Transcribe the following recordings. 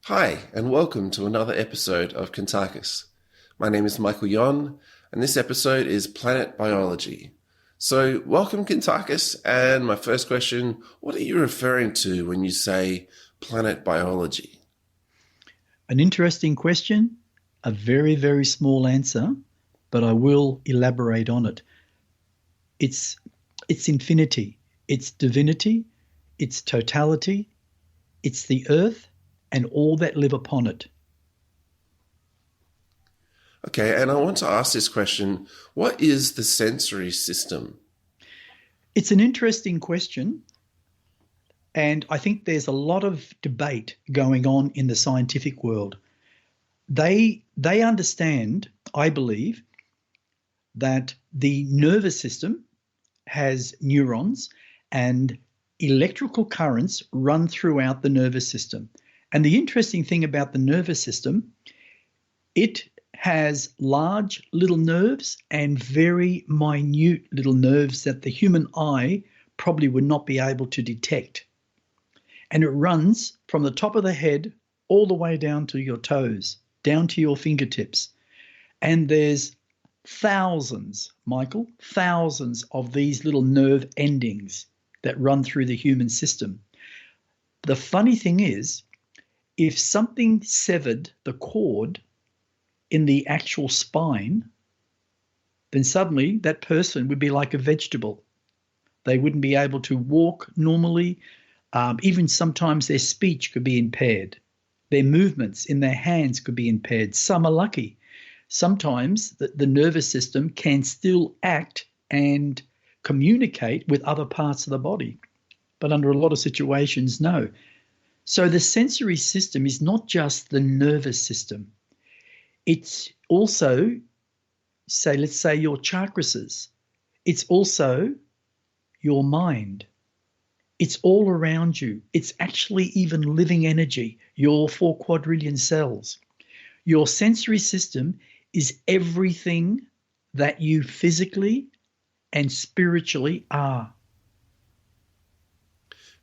Hi, and welcome to another episode of Kuntarkis. My name is Michael Yon, and this episode is Planet Biology. So, welcome, Kuntarkis, and my first question, what are you referring to when you say planet biology? An interesting question, a very, very small answer, but I will elaborate on it. It's it's infinity, it's divinity, it's totality, it's the earth and all that live upon it. Okay, and I want to ask this question, what is the sensory system? It's an interesting question, and I think there's a lot of debate going on in the scientific world. They understand, I believe, that the nervous system has neurons and electrical currents run throughout the nervous system. And the interesting thing about the nervous system, it has large little nerves and very minute little nerves that the human eye probably would not be able to detect. And it runs from the top of the head all the way down to your toes, down to your fingertips. And there's thousands, Michael, thousands of these little nerve endings that run through the human system. The funny thing is, if something severed the cord in the actual spine, then suddenly that person would be like a vegetable. They wouldn't be able to walk normally. Even sometimes their speech could be impaired. Their movements in their hands could be impaired. Some are lucky. Sometimes the nervous system can still act and communicate with other parts of the body, but under a lot of situations, no. So the sensory system is not just the nervous system. It's also, let's say your chakras. It's also your mind. It's all around you. It's actually even living energy, your 4 quadrillion cells. Your sensory system is everything that you physically and spiritually are.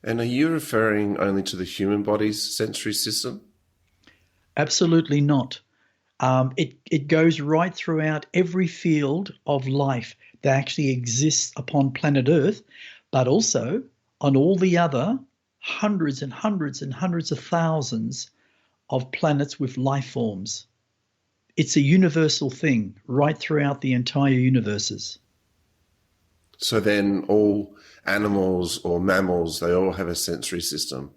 And are you referring only to the human body's sensory system? Absolutely not. It goes right throughout every field of life that actually exists upon planet Earth, but also on all the other hundreds and hundreds and hundreds of thousands of planets with life forms. It's a universal thing right throughout the entire universes. So then all animals or mammals, they all have a sensory system.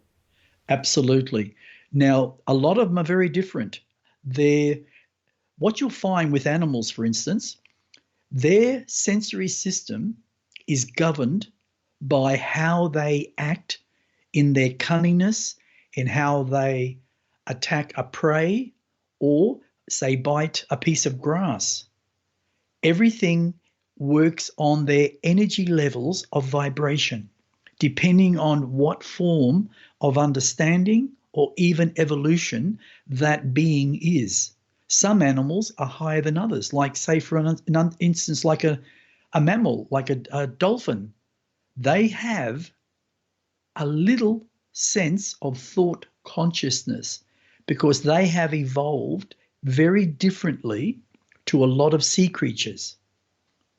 Absolutely. Now, a lot of them are very different. What you'll find with animals, for instance, their sensory system is governed by how they act in their cunningness, in how they attack a prey or, say, bite a piece of grass. Everything works on their energy levels of vibration, depending on what form of understanding or even evolution that being is. Some animals are higher than others, like, say, for an instance, like a mammal, like a dolphin. They have a little sense of thought consciousness because they have evolved very differently to a lot of sea creatures.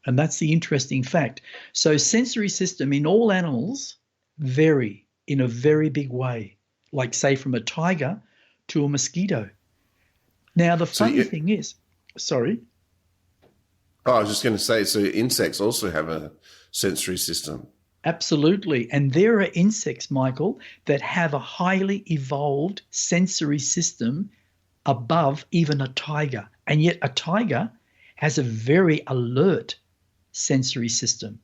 And that's the interesting fact. So sensory system in all animals vary in a very big way, like, say, from a tiger to a mosquito. Now, the So funny thing is, sorry, Oh, I was just going to say, so insects also have a sensory system. absolutely. And there are insects, Michael, that have a highly evolved sensory system above even a tiger. And yet a tiger has a very alert sensory system.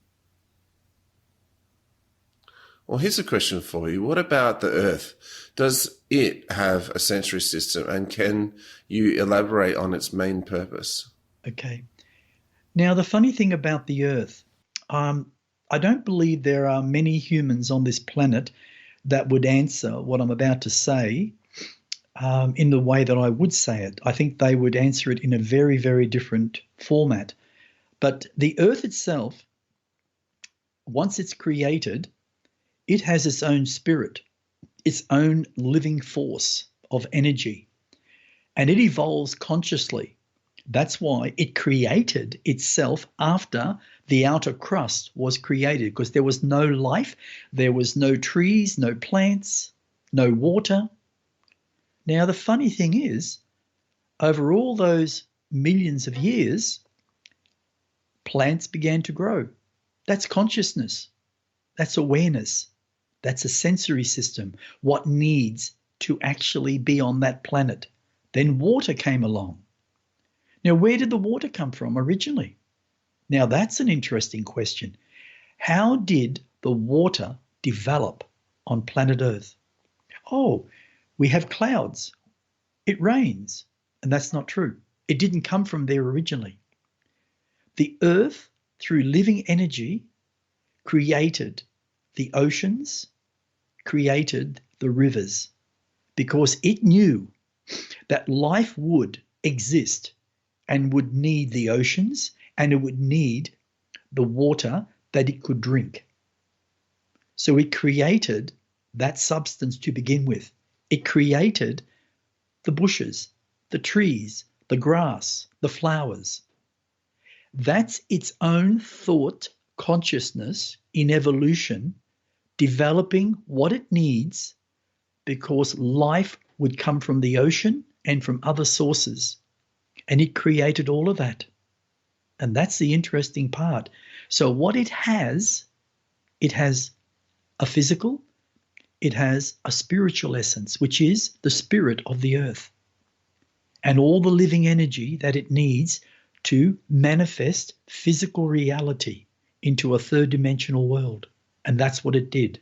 Well, here's a question for you. What about the Earth? Does it have a sensory system, and can you elaborate on its main purpose? Okay. Now, the funny thing about the Earth, I don't believe there are many humans on this planet that would answer what I'm about to say in the way that I would say it. I think they would answer it in a very, very different format. But the Earth itself, once it's created, it has its own spirit, its own living force of energy, and it evolves consciously. That's why it created itself after the outer crust was created, because there was no life, there was no trees, no plants, no water. Now, the funny thing is, over all those millions of years, plants began to grow. That's consciousness. That's awareness. That's a sensory system, what needs to actually be on that planet. Then water came along. Now, where did the water come from originally? Now, that's an interesting question. How did the water develop on planet Earth? Oh, we have clouds. It rains. And that's not true. It didn't come from there originally. The Earth, through living energy, created the oceans, created the rivers, because it knew that life would exist and would need the oceans, and it would need the water that it could drink. So it created that substance to begin with. It created the bushes, the trees, the grass, the flowers. That's its own thought consciousness in evolution, developing what it needs, because life would come from the ocean and from other sources. And it created all of that. And that's the interesting part. So what it has a physical, it has a spiritual essence, which is the spirit of the earth, and all the living energy that it needs to manifest physical reality into a third dimensional world. And that's what it did.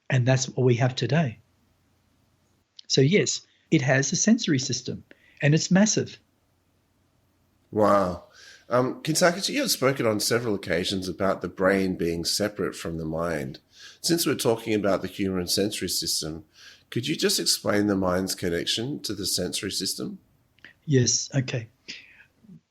And that's what we have today. So yes, it has a sensory system, and it's massive. Wow. Kuntarkis, you have spoken on several occasions about the brain being separate from the mind. Since we're talking about the human sensory system, could you just explain the mind's connection to the sensory system? Yes, okay.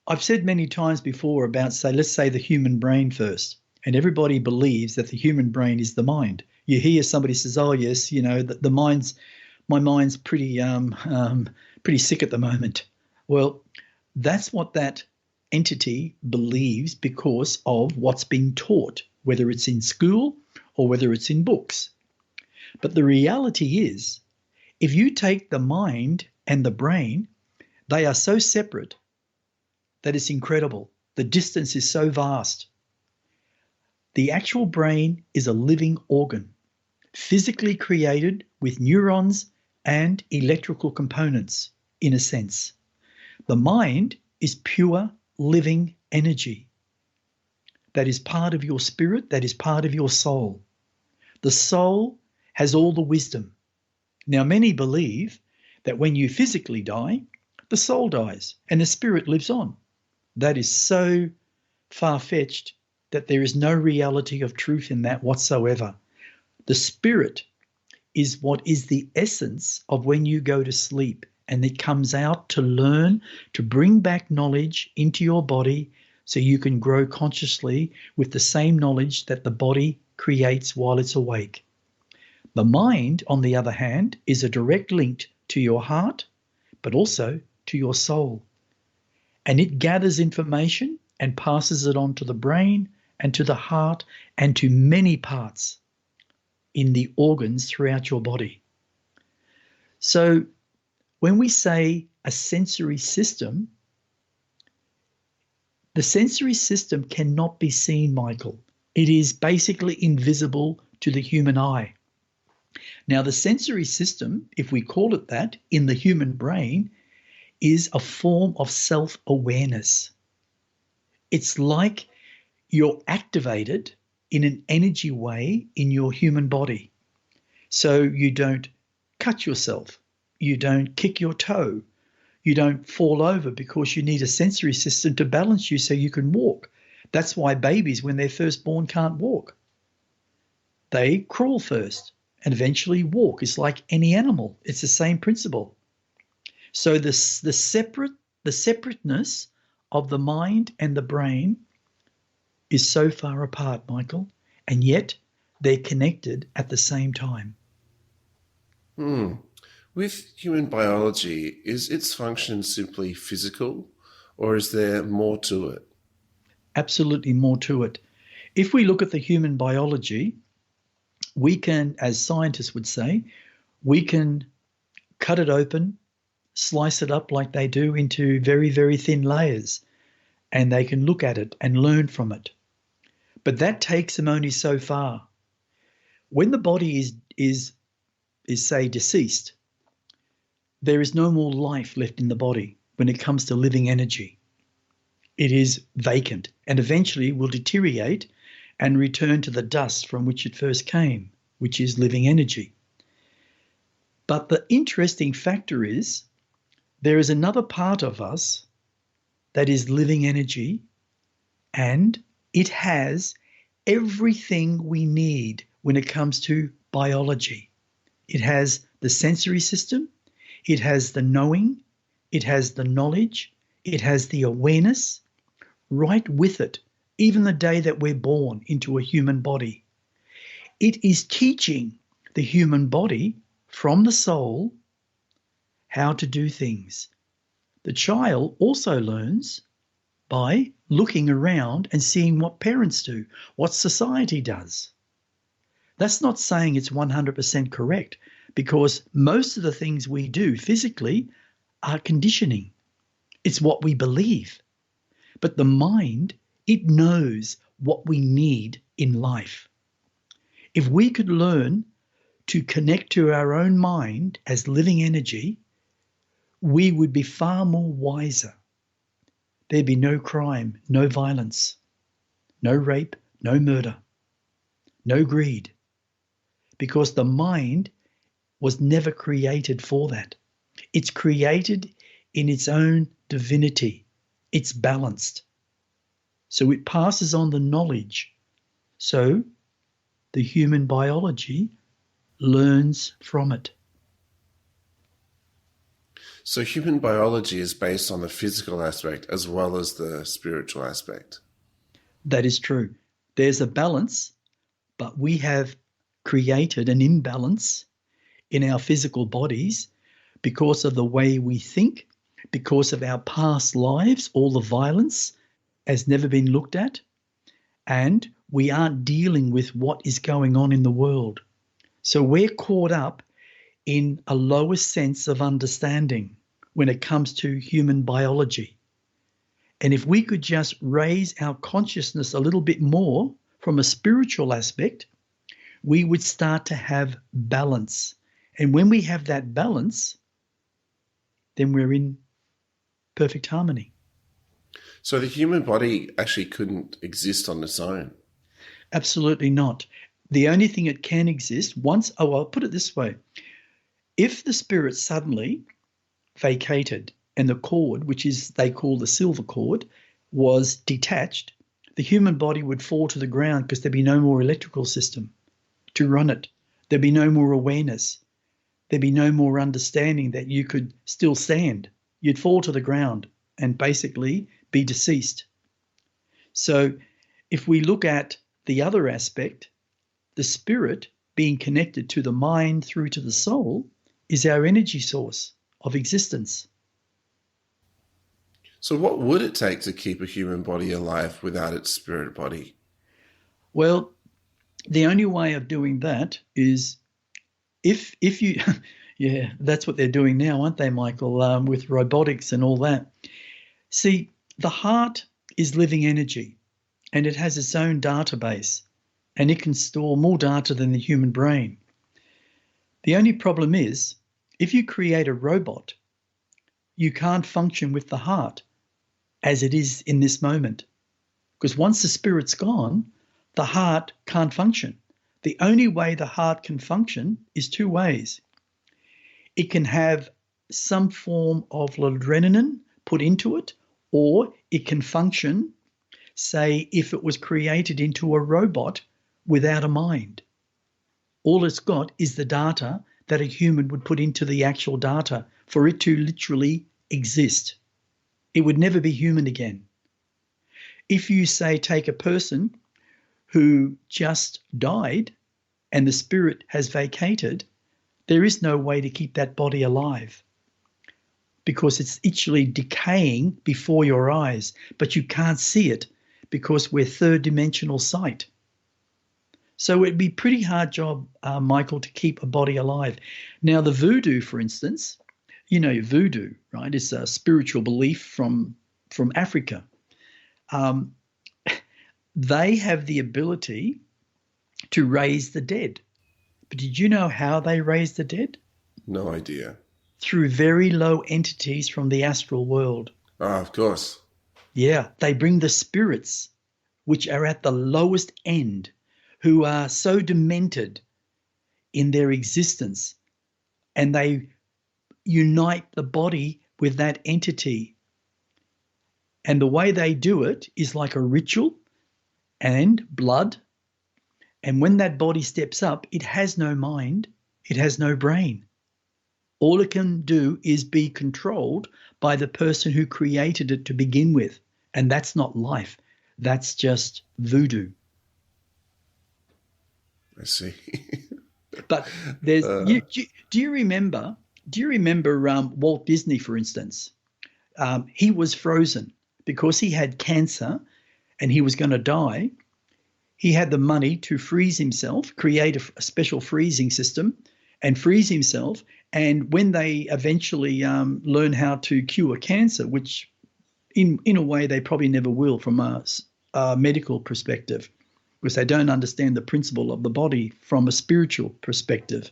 I've said many times before about, let's say the human brain first, and everybody believes that the human brain is the mind. You hear somebody says, oh yes, my mind's pretty sick at the moment. Well, that's what that entity believes because of what's being taught, whether it's in school or whether it's in books. But the reality is, if you take the mind and the brain, they are so separate that it's incredible. The distance is so vast. The actual brain is a living organ, physically created with neurons and electrical components, in a sense. The mind is pure living energy that is part of your spirit, that is part of your soul. The soul has all the wisdom. Now, many believe that when you physically die, the soul dies and the spirit lives on. That is so far-fetched that there is no reality of truth in that whatsoever. The spirit is what is the essence of when you go to sleep, and it comes out to learn, to bring back knowledge into your body so you can grow consciously with the same knowledge that the body creates while it's awake. The mind, on the other hand, is a direct link to your heart, but also to your soul. And it gathers information and passes it on to the brain and to the heart and to many parts in the organs throughout your body. So when we say a sensory system, the sensory system cannot be seen, Michael. It is basically invisible to the human eye. Now, the sensory system, if we call it that, in the human brain, is a form of self-awareness. It's like you're activated in an energy way in your human body. So you don't cut yourself, you don't kick your toe, you don't fall over because you need a sensory system to balance you so you can walk. That's why babies, when they're first born, can't walk. They crawl first and eventually walk. It's like any animal. It's the same principle. So the separateness of the mind and the brain is so far apart, Michael, and yet they're connected at the same time. With human biology, is its function simply physical, or is there more to it? Absolutely more to it. If we look at the human biology, we can, as scientists would say, we can cut it open, slice it up like they do into very, very thin layers, and they can look at it and learn from it. But that takes them only so far. When the body is say deceased, there is no more life left in the body when it comes to living energy. It is vacant and eventually will deteriorate and return to the dust from which it first came, which is living energy. But the interesting factor is there is another part of us that is living energy, and it has everything we need when it comes to biology. It has the sensory system, it has the knowing, it has the knowledge, it has the awareness, right with it, even the day that we're born into a human body. It is teaching the human body from the soul how to do things. The child also learns by looking around and seeing what parents do, what society does. That's not saying it's 100% correct, because most of the things we do physically are conditioning. It's what we believe. But the mind, it knows what we need in life. If we could learn to connect to our own mind as living energy, we would be far more wiser. There'd be no crime, no violence, no rape, no murder, no greed, because the mind was never created for that. It's created in its own divinity. It's balanced. So it passes on the knowledge. So the human biology learns from it. So human biology is based on the physical aspect as well as the spiritual aspect. That is true. There's a balance, but we have created an imbalance in our physical bodies because of the way we think, because of our past lives. All the violence has never been looked at, and we aren't dealing with what is going on in the world. So we're caught up in a lower sense of understanding when it comes to human biology. And if we could just raise our consciousness a little bit more from a spiritual aspect, we would start to have balance. And when we have that balance, then we're in perfect harmony. So the human body actually couldn't exist on its own. Absolutely not. The only thing it can exist I'll put it this way. If the spirit suddenly vacated and the cord, which is they call the silver cord, was detached, the human body would fall to the ground because there'd be no more electrical system to run it. There'd be no more awareness. There'd be no more understanding that you could still stand. You'd fall to the ground and basically be deceased. So if we look at the other aspect, the spirit being connected to the mind through to the soul is our energy source of existence. So what would it take to keep a human body alive without its spirit body? Well, the only way of doing that is if you, yeah, that's what they're doing now, aren't they, Michael, with robotics and all that. See, the heart is living energy, and it has its own database, and it can store more data than the human brain. The only problem is, if you create a robot, you can't function with the heart as it is in this moment. Because once the spirit's gone, the heart can't function. The only way the heart can function is two ways. It can have some form of adrenaline put into it, or it can function, say, if it was created into a robot without a mind. All it's got is the data that a human would put into the actual data for it to literally exist. It would never be human again. If you, say, take a person who just died and the spirit has vacated, There is no way to keep that body alive because it's actually decaying before your eyes, but you can't see it because we're third-dimensional sight. So it'd be a pretty hard job, Michael, to keep a body alive. Now, the voodoo, for instance, voodoo, right, is a spiritual belief from Africa. They have the ability to raise the dead. But did you know how they raise the dead? No idea. Through very low entities from the astral world. Ah, of course. Yeah, they bring the spirits, which are at the lowest end, who are so demented in their existence, and they unite the body with that entity. And the way they do it is like a ritual and blood. And when that body steps up, it has no mind, it has no brain. All it can do is be controlled by the person who created it to begin with. And that's not life. That's just voodoo. I see. But there's do you remember Walt Disney, for instance? He was frozen because he had cancer and he was going to die. He had the money to freeze himself, create a special freezing system and freeze himself. And when they eventually learn how to cure cancer, which in a way they probably never will from a medical perspective, because they don't understand the principle of the body from a spiritual perspective.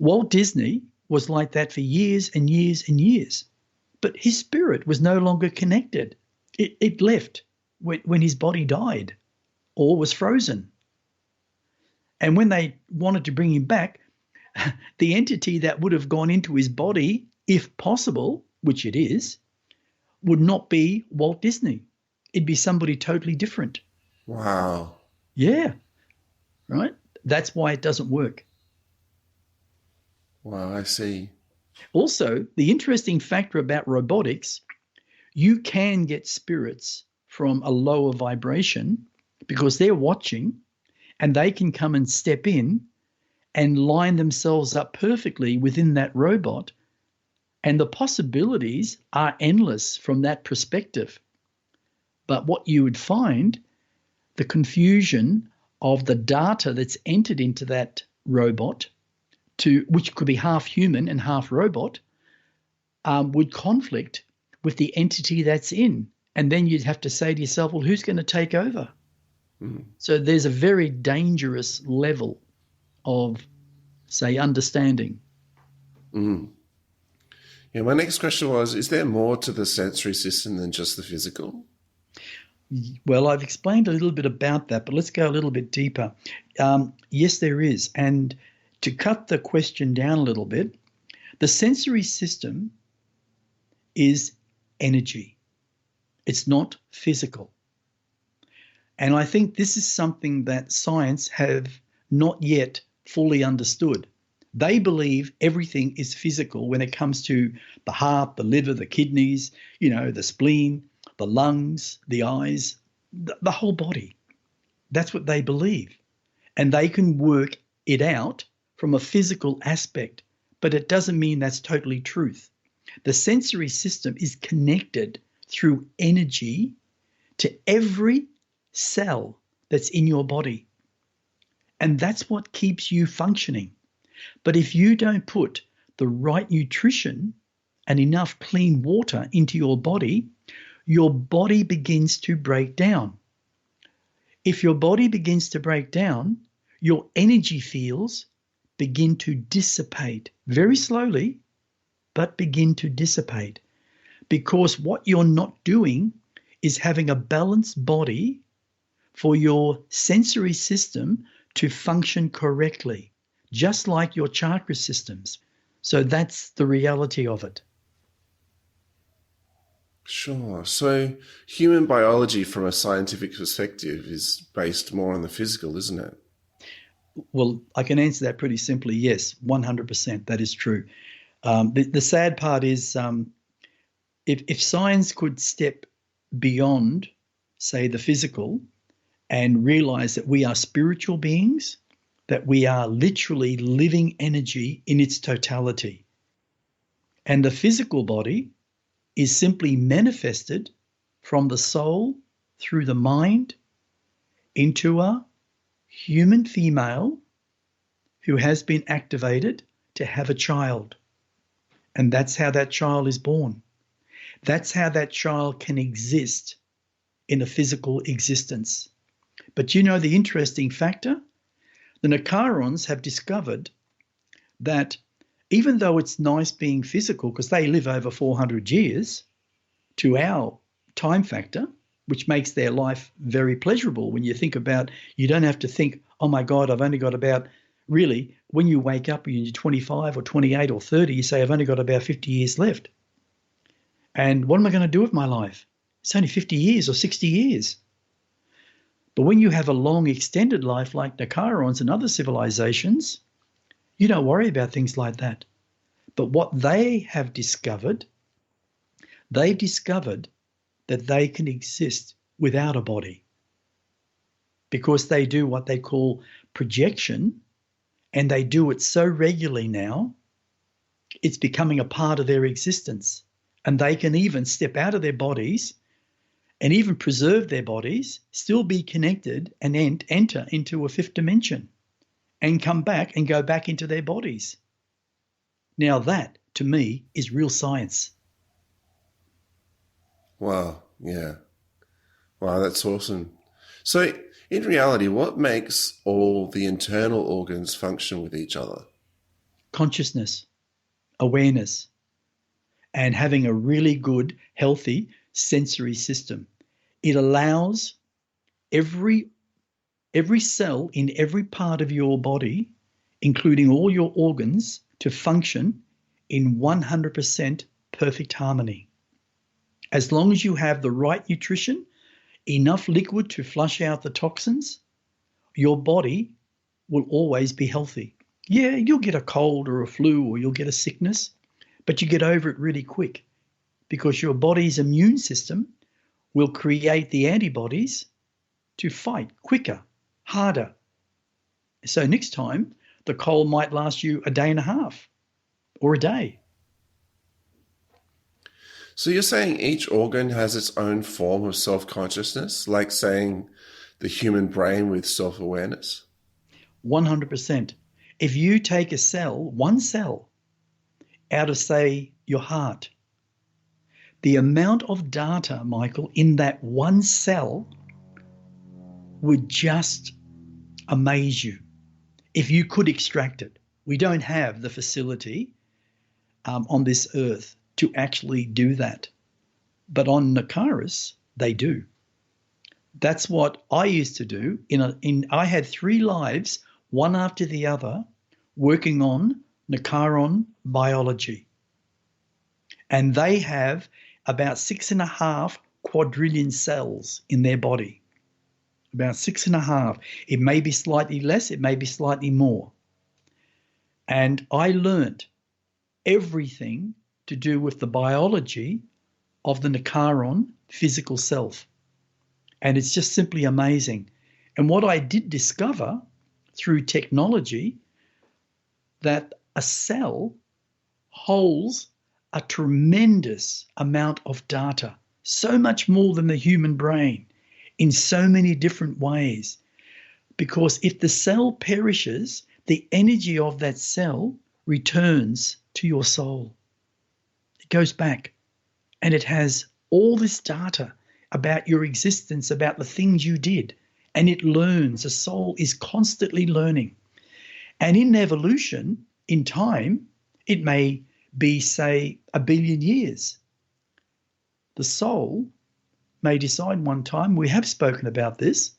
Walt Disney was like that for years and years and years. But his spirit was no longer connected. It left when his body died or was frozen. And when they wanted to bring him back, the entity that would have gone into his body, if possible, which it is, would not be Walt Disney. It'd be somebody totally different. Wow. Yeah, right? That's why it doesn't work. Wow, I see. Also, the interesting factor about robotics, you can get spirits from a lower vibration because they're watching and they can come and step in and line themselves up perfectly within that robot. And the possibilities are endless from that perspective. But what you would find, the confusion of the data that's entered into that robot, which could be half human and half robot, would conflict with the entity that's in. And then you'd have to say to yourself, well, who's going to take over? Mm. So there's a very dangerous level of, say, understanding. Mm. Yeah, my next question was, is there more to the sensory system than just the physical? Well, I've explained a little bit about that, but let's go a little bit deeper. Yes, there is. And to cut the question down a little bit, the sensory system is energy. It's not physical. And I think this is something that science have not yet fully understood. They believe everything is physical when it comes to the heart, the liver, the kidneys, the spleen, the lungs, the eyes, the whole body. That's what they believe. And they can work it out from a physical aspect, but it doesn't mean that's totally truth. The sensory system is connected through energy to every cell that's in your body. And that's what keeps you functioning. But if you don't put the right nutrition and enough clean water into your body begins to break down. If your body begins to break down, your energy fields begin to dissipate very slowly, but begin to dissipate. Because what you're not doing is having a balanced body for your sensory system to function correctly, just like your chakra systems. So that's the reality of it. Sure. So human biology from a scientific perspective is based more on the physical, isn't it? Well, I can answer that pretty simply. Yes, 100%. That is true. The sad part is if science could step beyond, say, the physical and realize that we are spiritual beings, that we are literally living energy in its totality. And the physical body is simply manifested from the soul through the mind into a human female who has been activated to have a child. And that's how that child is born. That's how that child can exist in a physical existence. But you know the interesting factor? The Nicarons have discovered that even though it's nice being physical because they live over 400 years to our time factor, which makes their life very pleasurable when you think about, you don't have to think, oh my God, I've only got about, really, when you wake up and you're 25 or 28 or 30, you say, I've only got about 50 years left. And what am I going to do with my life? It's only 50 years or 60 years. But when you have a long extended life like Nicarons and other civilizations, you don't worry about things like that. But what they have discovered, they've discovered that they can exist without a body because they do what they call projection, and they do it so regularly now, it's becoming a part of their existence. And they can even step out of their bodies and even preserve their bodies, still be connected and enter into a fifth dimension and come back and go back into their bodies. Now that, to me, is real science. Wow. Yeah. Wow, that's awesome. So, in reality, what makes all the internal organs function with each other? Consciousness, awareness, and having a really good, healthy sensory system. It allows every cell in every part of your body, including all your organs, to function in 100% perfect harmony. As long as you have the right nutrition, enough liquid to flush out the toxins, your body will always be healthy. Yeah, you'll get a cold or a flu or you'll get a sickness, but you get over it really quick because your body's immune system will create the antibodies to fight quicker, harder. So next time, the cold might last you a day and a half or a day. So you're saying each organ has its own form of self-consciousness, like saying the human brain with self-awareness? 100%. If you take a cell, one cell, out of, say, your heart, the amount of data, Michael, in that one cell would just amaze you if you could extract it. We don't have the facility on this earth to actually do that. But on Nicaris, they do. That's what I used to do. I had 3 lives, one after the other, working on Nicaron biology. And they have about 6.5 quadrillion cells in their body. About 6.5. It may be slightly less, it may be slightly more. And I learnt everything to do with the biology of the Nicaron physical self. And it's just simply amazing. And what I did discover through technology, that a cell holds a tremendous amount of data, so much more than the human brain, in so many different ways. Because if the cell perishes, the energy of that cell returns to your soul. It goes back and it has all this data about your existence, about the things you did, and it learns. The soul is constantly learning. And in evolution, in time, it may be, say, 1 billion years. The soul may decide one time, we have spoken about this,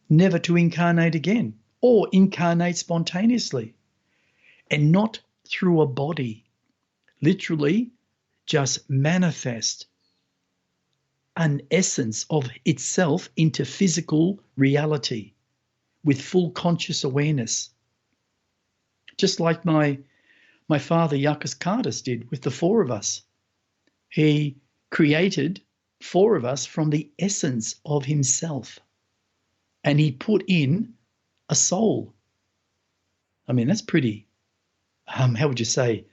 never to incarnate again, or incarnate spontaneously, and not through a body, literally just manifest an essence of itself into physical reality with full conscious awareness. Just like my father, Yakis Kardis, did with the 4 of us. He created 4 of us from the essence of himself. And he put in a soul I mean, that's pretty, how would you say,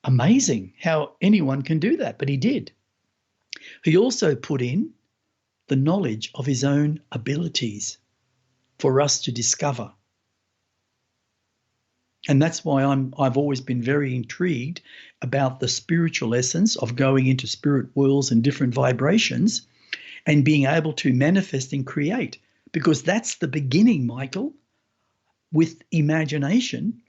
amazing how anyone can do that, but he did. He also put in the knowledge of his own abilities for us to discover. And that's why I've always been very intrigued about the spiritual essence of going into spirit worlds and different vibrations and being able to manifest and create, because that's the beginning, Michael, with imagination,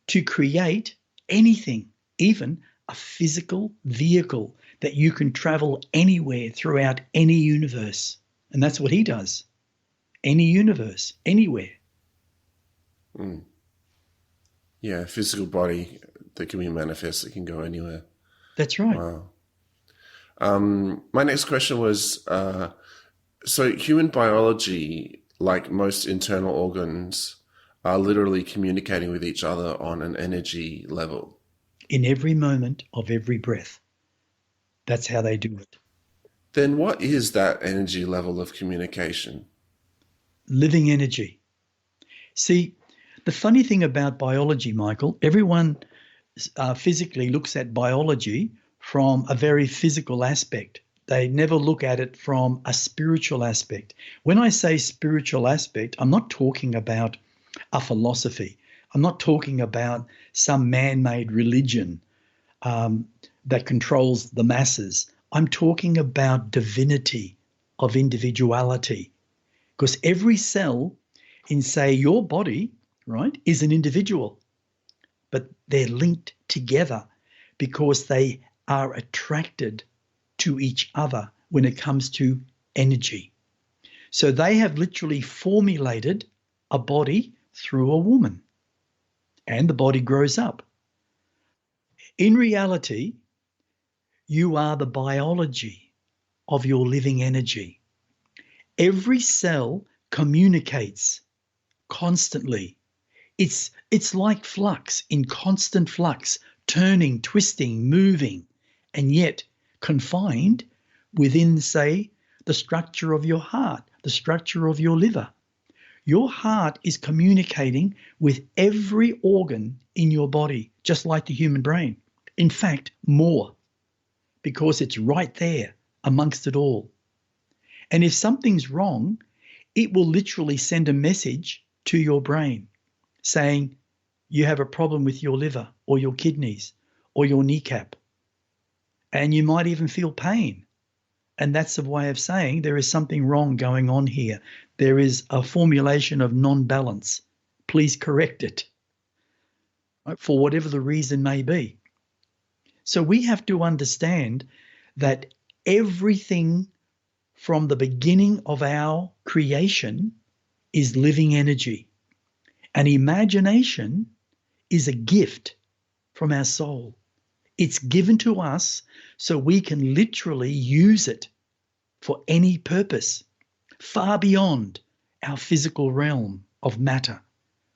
to create anything, even a physical vehicle that you can travel anywhere throughout any universe. And that's what he does. Any universe, anywhere. Mm. Yeah, physical body that can be manifest, that can go anywhere. That's right. Wow. My next question was, so human biology, like most internal organs, are literally communicating with each other on an energy level. In every moment of every breath. That's how they do it. Then what is that energy level of communication? Living energy. See, the funny thing about biology, Michael, everyone physically looks at biology from a very physical aspect. They never look at it from a spiritual aspect. When I say spiritual aspect, I'm not talking about a philosophy. I'm not talking about some man-made religion that controls the masses. I'm talking about divinity of individuality. Because every cell in, say, your body, right, is an individual, but they're linked together because they are attracted to each other when it comes to energy. So they have literally formulated a body through a woman, and the body grows up. In reality, you are the biology of your living energy. Every cell communicates constantly. It's like flux, in constant flux, turning, twisting, moving, and yet confined within, say, the structure of your heart, the structure of your liver. Your heart is communicating with every organ in your body, just like the human brain. In fact, more, because it's right there amongst it all. And if something's wrong, it will literally send a message to your brain saying you have a problem with your liver or your kidneys or your kneecap. And you might even feel pain. And that's a way of saying there is something wrong going on here. There is a formulation of non-balance. Please correct it, for whatever the reason may be. So we have to understand that everything from the beginning of our creation is living energy. And imagination is a gift from our soul. It's given to us so we can literally use it for any purpose, far beyond our physical realm of matter.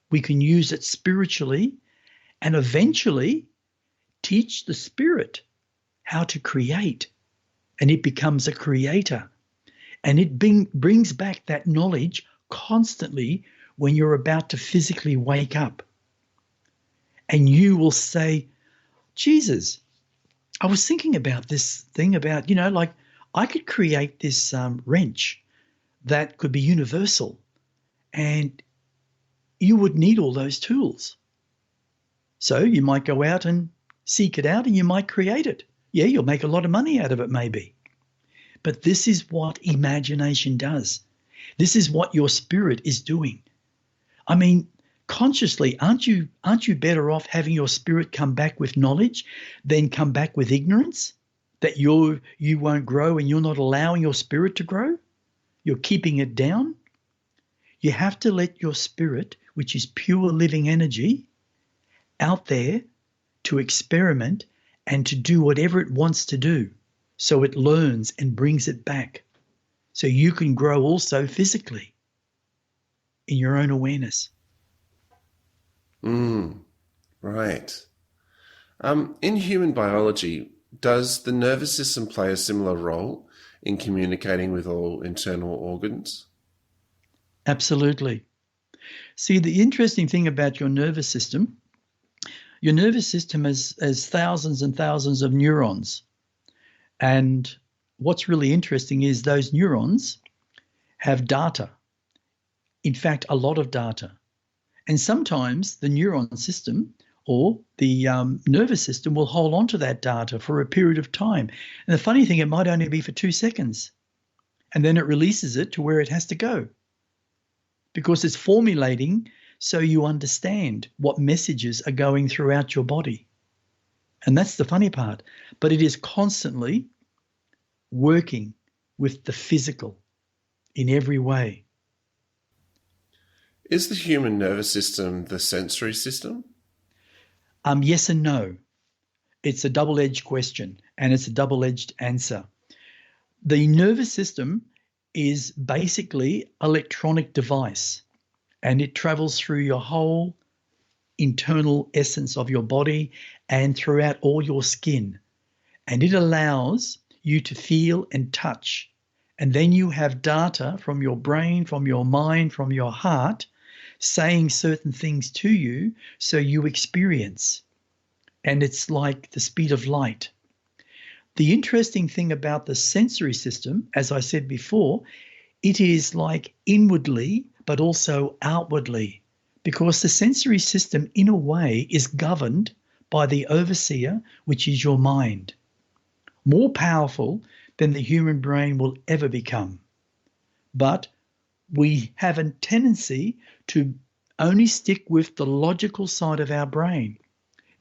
We can use it spiritually and eventually teach the spirit how to create, and it becomes a creator. And it brings back that knowledge constantly when you're about to physically wake up. And you will say, Jesus, I was thinking about this thing about, like I could create this wrench that could be universal, and you would need all those tools. So you might go out and seek it out and you might create it. Yeah, you'll make a lot of money out of it maybe. But this is what imagination does. This is what your spirit is doing. I mean, consciously, aren't you better off having your spirit come back with knowledge than come back with ignorance? That you won't grow and you're not allowing your spirit to grow? You're keeping it down? You have to let your spirit, which is pure living energy, out there to experiment and to do whatever it wants to do, so it learns and brings it back. So you can grow also physically in your own awareness. Right. In human biology, does the nervous system play a similar role in communicating with all internal organs? Absolutely. See, the interesting thing about your nervous system has thousands and thousands of neurons. And what's really interesting is those neurons have data. In fact, a lot of data. And sometimes the neuron system or the nervous system will hold on to that data for a period of time. And the funny thing, it might only be for 2 seconds. And then it releases it to where it has to go, because it's formulating so you understand what messages are going throughout your body. And that's the funny part. But it is constantly working with the physical in every way. Is the human nervous system the sensory system? Yes and no. It's a double-edged question, and it's a double-edged answer. The nervous system is basically electronic device, and it travels through your whole internal essence of your body and throughout all your skin. And it allows you to feel and touch. And then you have data from your brain, from your mind, from your heart, saying certain things to you so you experience. And it's like the speed of light. The interesting thing about the sensory system, as I said before, it is like inwardly but also outwardly, because the sensory system in a way is governed by the overseer, which is your mind. More powerful than the human brain will ever become. But we have a tendency to only stick with the logical side of our brain.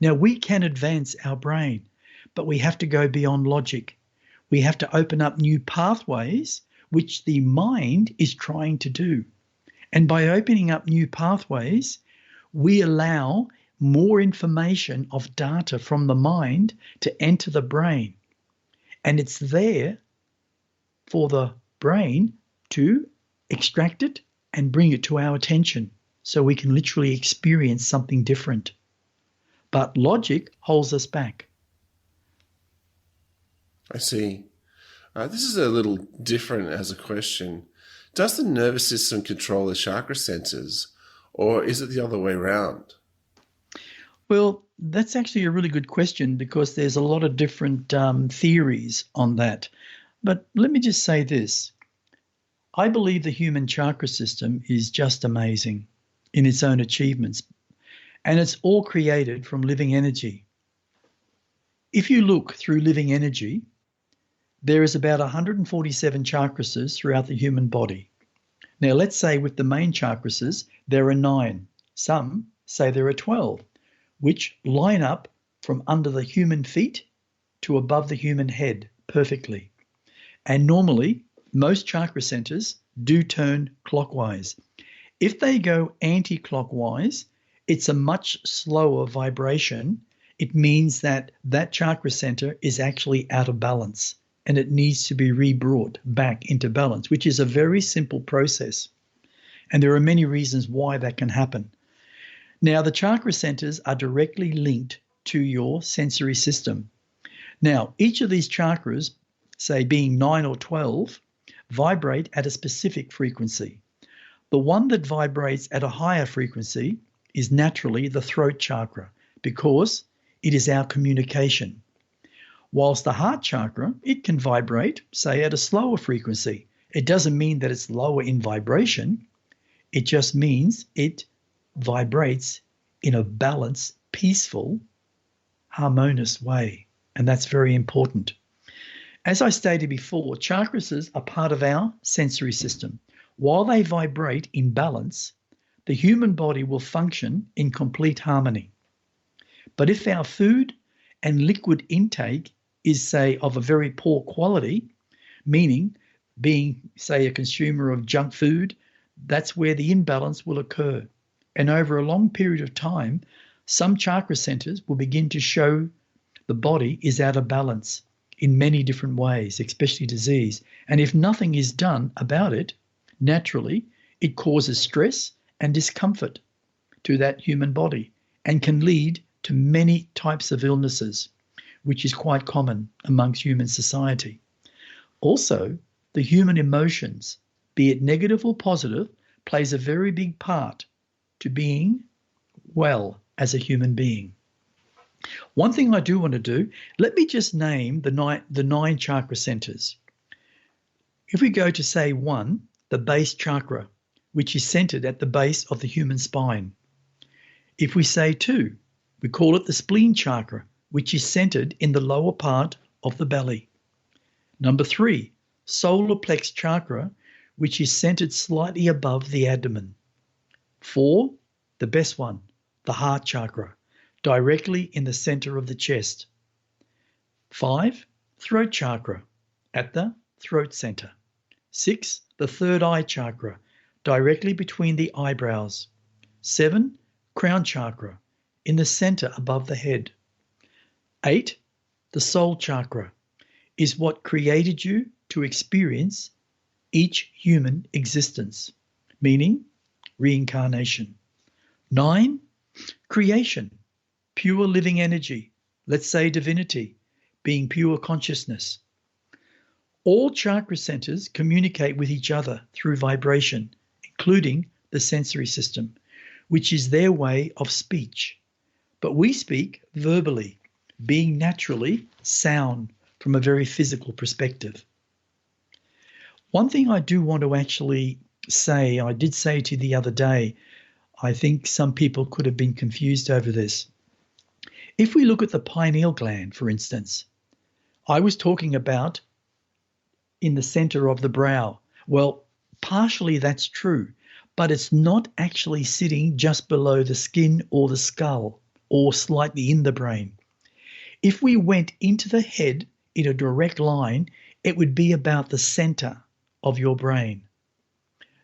Now, we can advance our brain, but we have to go beyond logic. We have to open up new pathways, which the mind is trying to do. And by opening up new pathways, we allow more information of data from the mind to enter the brain. And it's there for the brain to extract it and bring it to our attention so we can literally experience something different. But logic holds us back. I see. This is a little different as a question. Does the nervous system control the chakra centers, or is it the other way around? Well, that's actually a really good question, because there's a lot of different theories on that. But let me just say this. I believe the human chakra system is just amazing in its own achievements, and it's all created from living energy. If you look through living energy, there is about 147 chakrases throughout the human body. Now, let's say with the main chakrases, there are 9. Some say there are 12, which line up from under the human feet to above the human head perfectly. And normally, most chakra centers do turn clockwise. If they go anti-clockwise, it's a much slower vibration. It means that that chakra center is actually out of balance, and it needs to be rebrought back into balance, which is a very simple process. And there are many reasons why that can happen. Now, the chakra centers are directly linked to your sensory system. Now, each of these chakras, say being 9 or 12, vibrate at a specific frequency. The one that vibrates at a higher frequency is naturally the throat chakra, because it is our communication. Whilst the heart chakra, it can vibrate, say, at a slower frequency. It doesn't mean that it's lower in vibration. It just means it vibrates in a balanced, peaceful, harmonious way. And that's very important. As I stated before, chakras are part of our sensory system. While they vibrate in balance, the human body will function in complete harmony. But if our food and liquid intake is, say, of a very poor quality, meaning being, say, a consumer of junk food, that's where the imbalance will occur. And over a long period of time, some chakra centers will begin to show the body is out of balance in many different ways, especially disease. And if nothing is done about it, naturally, it causes stress and discomfort to that human body and can lead to many types of illnesses, which is quite common amongst human society. Also, the human emotions, be it negative or positive, plays a very big part to being well as a human being. One thing I do want to do, let me just name the nine chakra centers. If we go to say 1, the base chakra, which is centered at the base of the human spine. If we say 2, we call it the spleen chakra, which is centered in the lower part of the belly. Number 3, solar plex chakra, which is centered slightly above the abdomen. 4, the best one, the heart chakra, directly in the center of the chest. 5, throat chakra, at the throat center. 6, the third eye chakra, directly between the eyebrows. 7, crown chakra, in the center above the head. 8, the soul chakra, is what created you to experience each human existence, meaning reincarnation. 9, creation, pure living energy, let's say divinity, being pure consciousness. All chakra centers communicate with each other through vibration, including the sensory system, which is their way of speech. But we speak verbally, being naturally sound from a very physical perspective. One thing I do want to actually say, I did say to you the other day, I think some people could have been confused over this. If we look at the pineal gland, for instance, I was talking about in the center of the brow. Well, partially that's true, but it's not actually sitting just below the skin or the skull or slightly in the brain. If we went into the head in a direct line, it would be about the center of your brain.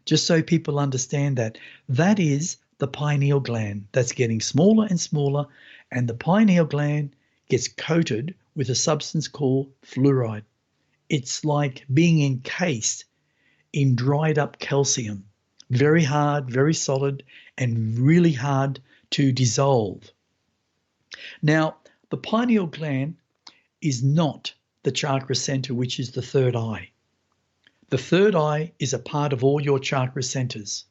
Just so people understand that, that is the pineal gland that's getting smaller and smaller, and the pineal gland gets coated with a substance called fluoride. It's like being encased in dried up calcium, very hard, very solid, and really hard to dissolve. Now, the pineal gland is not the chakra center, which is the third eye. The third eye is a part of all your chakra centers,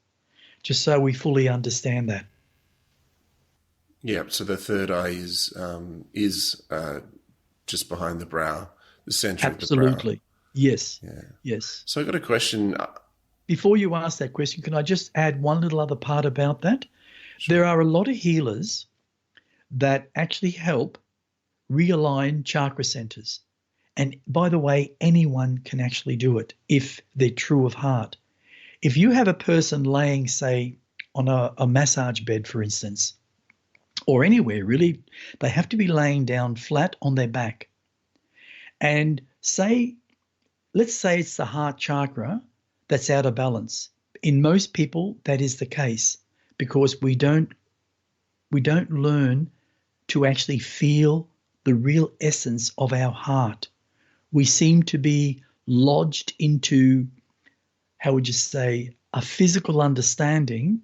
just so we fully understand that. Yeah, so the third eye is just behind the brow, the center of the brow. Absolutely. Yes. Yeah. Yes. So I got a question. Before you ask that question, can I just add one little other part about that? Sure. There are a lot of healers that actually help realign chakra centers. And by the way, anyone can actually do it if they're true of heart. If you have a person laying, say, on a massage bed, for instance, or anywhere really, they have to be laying down flat on their back. And let's say it's the heart chakra that's out of balance. In most people, that is the case because we don't learn to actually feel the real essence of our heart. We seem to be lodged into, how would you say, a physical understanding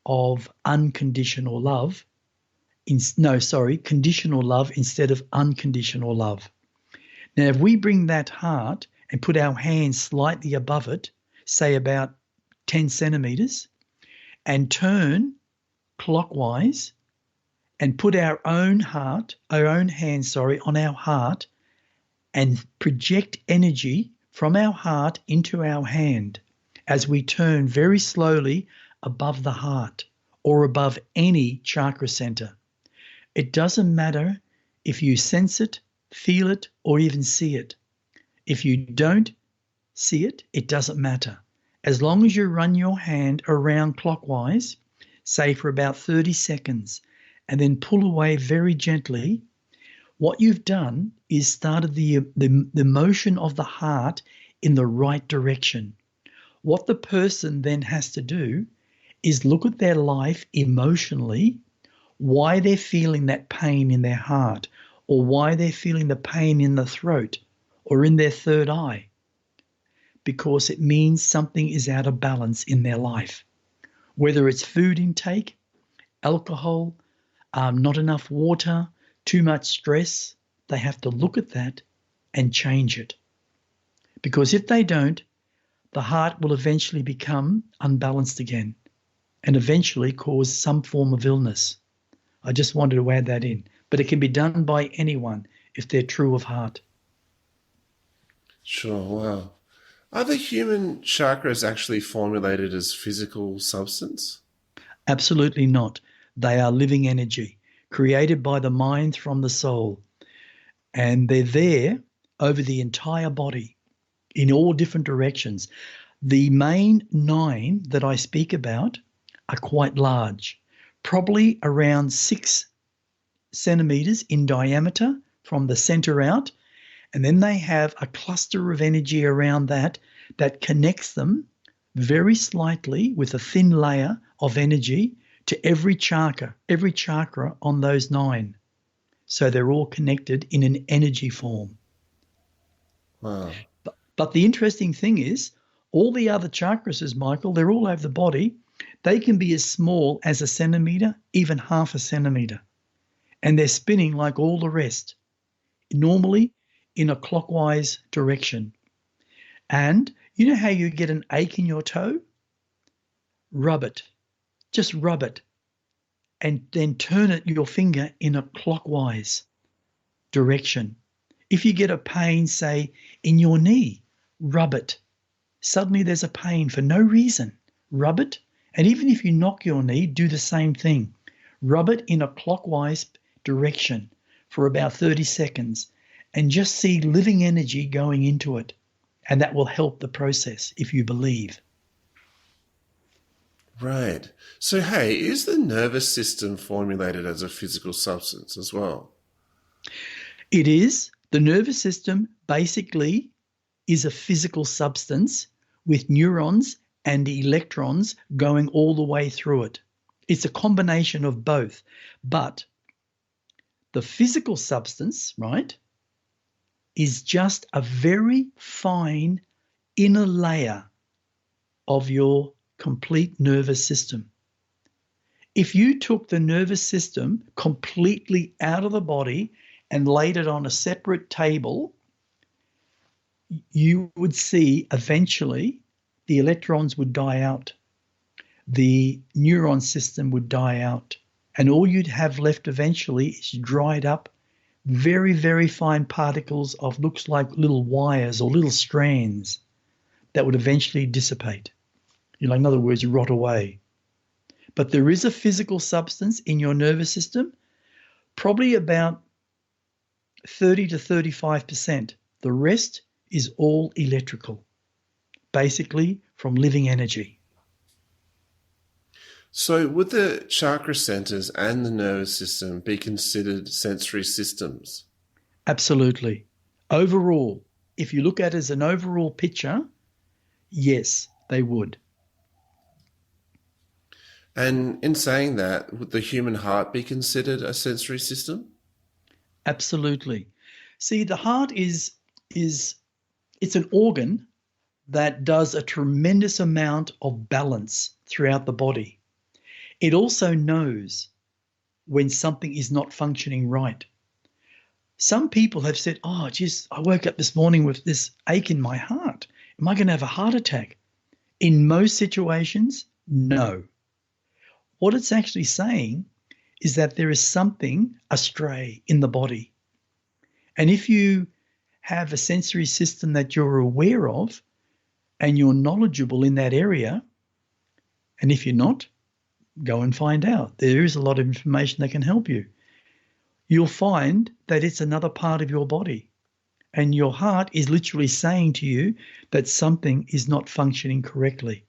of unconditional love. Conditional love instead of unconditional love. Now, if we bring that heart and put our hands slightly above it, say about 10 centimeters, and turn clockwise and put our own hands on our heart and project energy from our heart into our hand as we turn very slowly above the heart or above any chakra center. It doesn't matter if you sense it, feel it, or even see it. If you don't see it, it doesn't matter. As long as you run your hand around clockwise, say for about 30 seconds, and then pull away very gently, what you've done is started the motion of the heart in the right direction. What the person then has to do is look at their life emotionally, why they're feeling that pain in their heart, or why they're feeling the pain in the throat or in their third eye, because it means something is out of balance in their life. Whether it's food intake, alcohol, not enough water, too much stress, they have to look at that and change it. Because if they don't, the heart will eventually become unbalanced again. and eventually cause some form of illness. I just wanted to add that in. But it can be done by anyone if they're true of heart. Sure, wow. Are the human chakras actually formulated as physical substance? Absolutely not. They are living energy created by the mind from the soul. And they're there over the entire body in all different directions. The main 9 that I speak about are quite large, probably around 6 centimeters in diameter from the center out. And then they have a cluster of energy around that connects them very slightly with a thin layer of energy to every chakra on those 9. So they're all connected in an energy form. Wow. But the interesting thing is, all the other chakras, Michael, they're all over the body. They can be as small as a centimeter, even half a centimeter. And they're spinning like all the rest, normally in a clockwise direction. And you know how you get an ache in your toe? Rub it. Just rub it. And then turn your finger in a clockwise direction. If you get a pain, say, in your knee, rub it. Suddenly there's a pain for no reason. Rub it. And even if you knock your knee, do the same thing. Rub it in a clockwise direction for about 30 seconds and just see living energy going into it. And that will help the process if you believe. Right. So, hey, is the nervous system formulated as a physical substance as well? It is. The nervous system basically is a physical substance with neurons and electrons going all the way through it. It's a combination of both. But the physical substance, right, is just a very fine inner layer of your complete nervous system. If you took the nervous system completely out of the body and laid it on a separate table, you would see eventually the electrons would die out, the neuron system would die out, and all you'd have left eventually is dried up, very, very fine particles of looks like little wires or little strands that would eventually dissipate. In other words, rot away. But there is a physical substance in your nervous system, probably about 30 to 35%. The rest is all electrical, basically from living energy. So would the chakra centers and the nervous system be considered sensory systems? Absolutely. Overall, if you look at it as an overall picture, yes, they would. And in saying that, would the human heart be considered a sensory system? Absolutely. See, the heart is it's an organ that does a tremendous amount of balance throughout the body. It also knows when something is not functioning right. Some people have said, oh, geez, I woke up this morning with this ache in my heart. Am I going to have a heart attack? In most situations, no. What it's actually saying is that there is something astray in the body. And if you have a sensory system that you're aware of and you're knowledgeable in that area, and if you're not, go and find out. There is a lot of information that can help you. You'll find that it's another part of your body. And your heart is literally saying to you that something is not functioning correctly.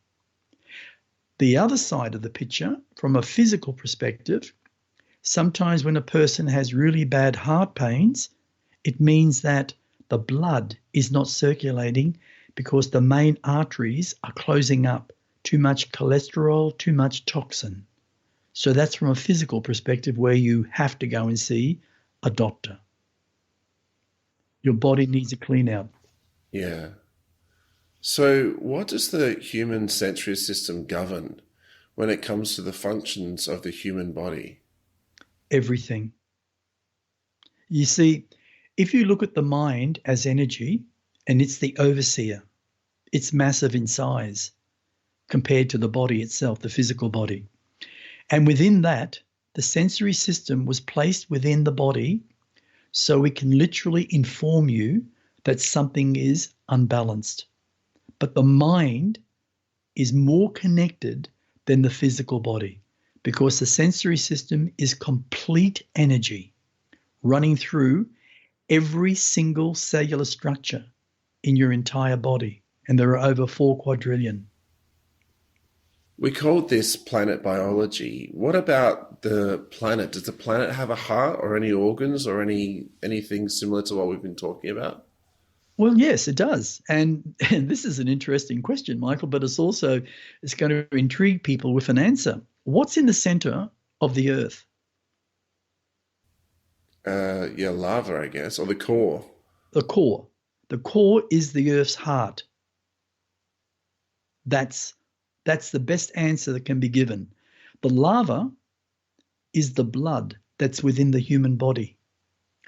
The other side of the picture, from a physical perspective, sometimes when a person has really bad heart pains, it means that the blood is not circulating because the main arteries are closing up. Too much cholesterol, too much toxin. So that's from a physical perspective where you have to go and see a doctor. Your body needs a clean out. Yeah. So what does the human sensory system govern when it comes to the functions of the human body? Everything. You see, if you look at the mind as energy, and it's the overseer, it's massive in size. compared to the body itself, the physical body. And within that, the sensory system was placed within the body so it can literally inform you that something is unbalanced. But the mind is more connected than the physical body because the sensory system is complete energy running through every single cellular structure in your entire body. And there are over 4 quadrillion. We called this planet biology. What about the planet? Does the planet have a heart or any organs or anything similar to what we've been talking about? Well, yes, it does. And this is an interesting question, Michael, but it's going to intrigue people with an answer. What's in the center of the Earth? Lava, I guess, or the core. The core. The core is the Earth's heart. That's the best answer that can be given. The lava is the blood that's within the human body.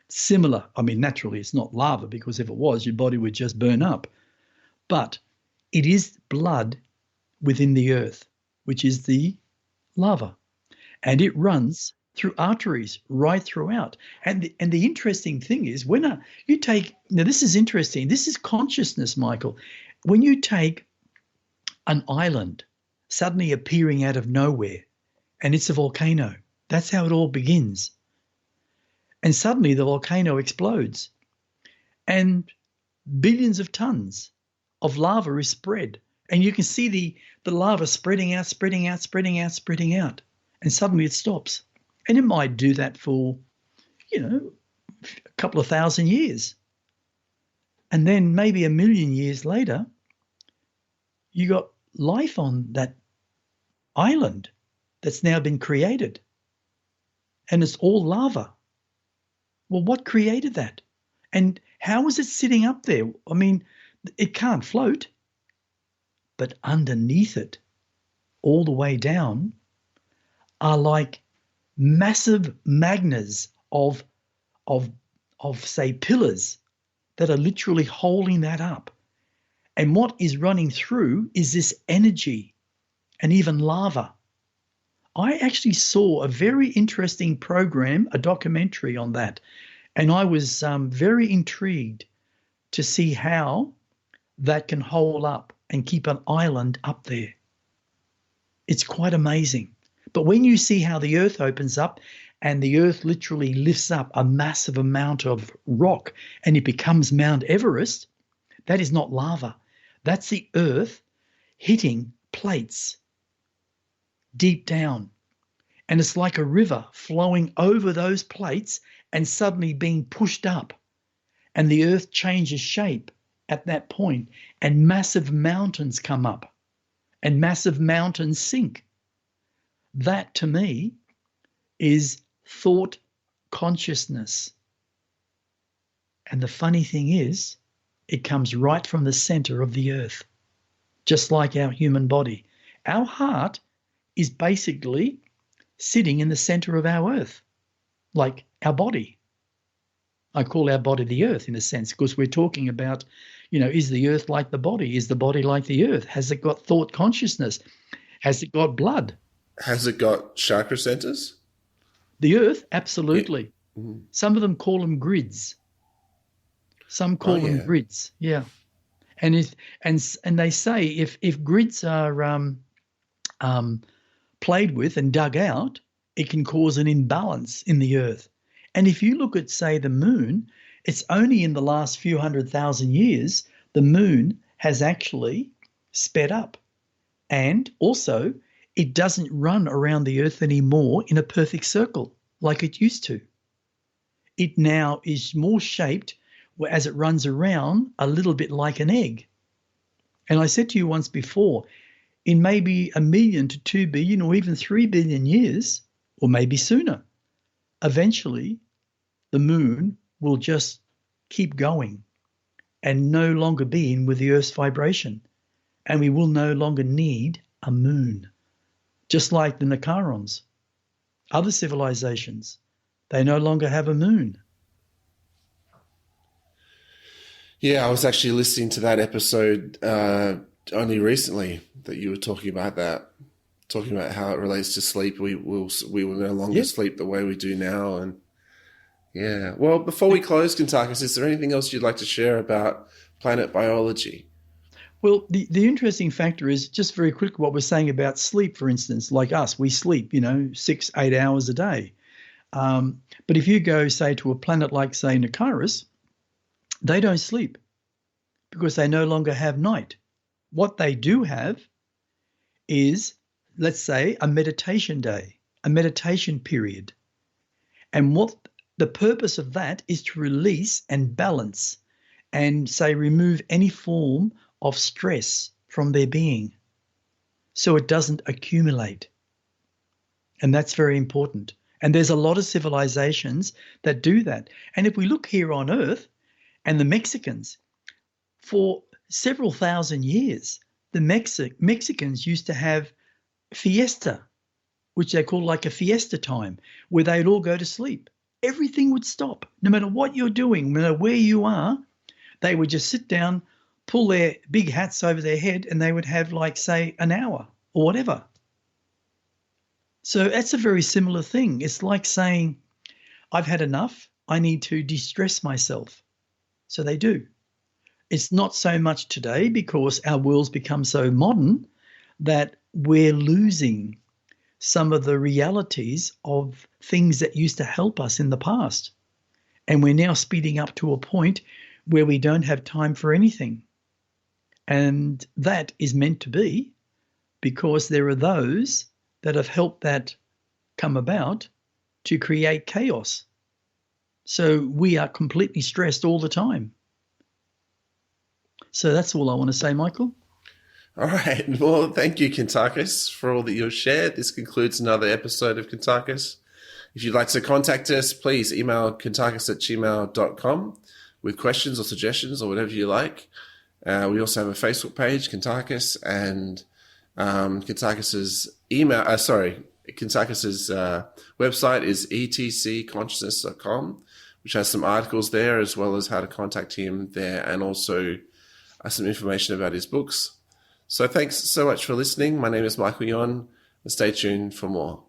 Similar, I mean, naturally it's not lava because if it was, your body would just burn up. But it is blood within the earth, which is the lava. And it runs through arteries right throughout. And the interesting thing is now this is interesting. This is consciousness, Michael. When you take an island suddenly appearing out of nowhere, and it's a volcano. That's how it all begins. And suddenly the volcano explodes, and billions of tons of lava is spread. And you can see the lava spreading out, and suddenly it stops. And it might do that for, a couple of thousand years. And then maybe 1 million years later, you got life on that island that's now been created. And it's all lava. Well, what created that? And how is it sitting up there? I mean, it can't float. But underneath it, all the way down, are like massive magnas of say, pillars that are literally holding that up. And what is running through is this energy and even lava. I actually saw a very interesting program, a documentary on that, and I was very intrigued to see how that can hold up and keep an island up there. It's quite amazing. But when you see how the earth opens up and the earth literally lifts up a massive amount of rock and it becomes Mount Everest, that is not lava. That's the earth hitting plates deep down. And it's like a river flowing over those plates and suddenly being pushed up. And the earth changes shape at that point, and massive mountains come up and massive mountains sink. That to me is thought consciousness. And the funny thing is, it comes right from the center of the earth, just like our human body. Our heart is basically sitting in the center of our earth, like our body. I call our body the earth in a sense because we're talking about, is the earth like the body? Is the body like the earth? Has it got thought consciousness? Has it got blood? Has it got chakra centers? The earth, absolutely. Yeah. Mm-hmm. Some of them call them grids. Some call them grids. Yeah. And they say if grids are played with and dug out, it can cause an imbalance in the earth. And if you look at, say, the moon, it's only in the last few 100,000 years the moon has actually sped up. And also, it doesn't run around the earth anymore in a perfect circle like it used to. It now is more shaped as it runs around a little bit like an egg. And I said to you once before, in maybe 1 million to 2 billion or even 3 billion years, or maybe sooner, eventually the moon will just keep going and no longer be in with the Earth's vibration. And we will no longer need a moon. Just like the Nicarons, other civilizations, they no longer have a moon. Yeah, I was actually listening to that episode only recently that you were talking about that, talking about how it relates to sleep. We will no longer sleep the way we do now, and yeah. Well, before we close, Kuntarkis, is there anything else you'd like to share about planet biology? Well, the interesting factor is just very quickly what we're saying about sleep, for instance, like us, we sleep, 6, 8 hours a day. But if you go, say, to a planet like, say, Nakaris, they don't sleep because they no longer have night. What they do have is, let's say, a meditation day, a meditation period. And what the purpose of that is to release and balance and, say, remove any form of stress from their being so it doesn't accumulate. And that's very important. And there's a lot of civilizations that do that. And if we look here on Earth, and the Mexicans, for several thousand years, the Mexicans used to have fiesta, which they call like a fiesta time, where they'd all go to sleep. Everything would stop. No matter what you're doing, no matter where you are, they would just sit down, pull their big hats over their head, and they would have, like, say, an hour or whatever. So that's a very similar thing. It's like saying, I've had enough. I need to de-stress myself. So they do. It's not so much today because our world's become so modern that we're losing some of the realities of things that used to help us in the past. And we're now speeding up to a point where we don't have time for anything. And that is meant to be because there are those that have helped that come about to create chaos. So we are completely stressed all the time. So that's all I want to say, Michael. All right. Well, thank you, Kuntarkis, for all that you've shared. This concludes another episode of Kuntarkis. If you'd like to contact us, please email kuntarkis@gmail.com with questions or suggestions or whatever you like. We also have a Facebook page, Kuntarkis, and Kuntarkis's Kuntarkis's website is etcconsciousness.com, which has some articles there as well as how to contact him there, and also some information about his books. So thanks so much for listening. My name is Michael Yon, and stay tuned for more.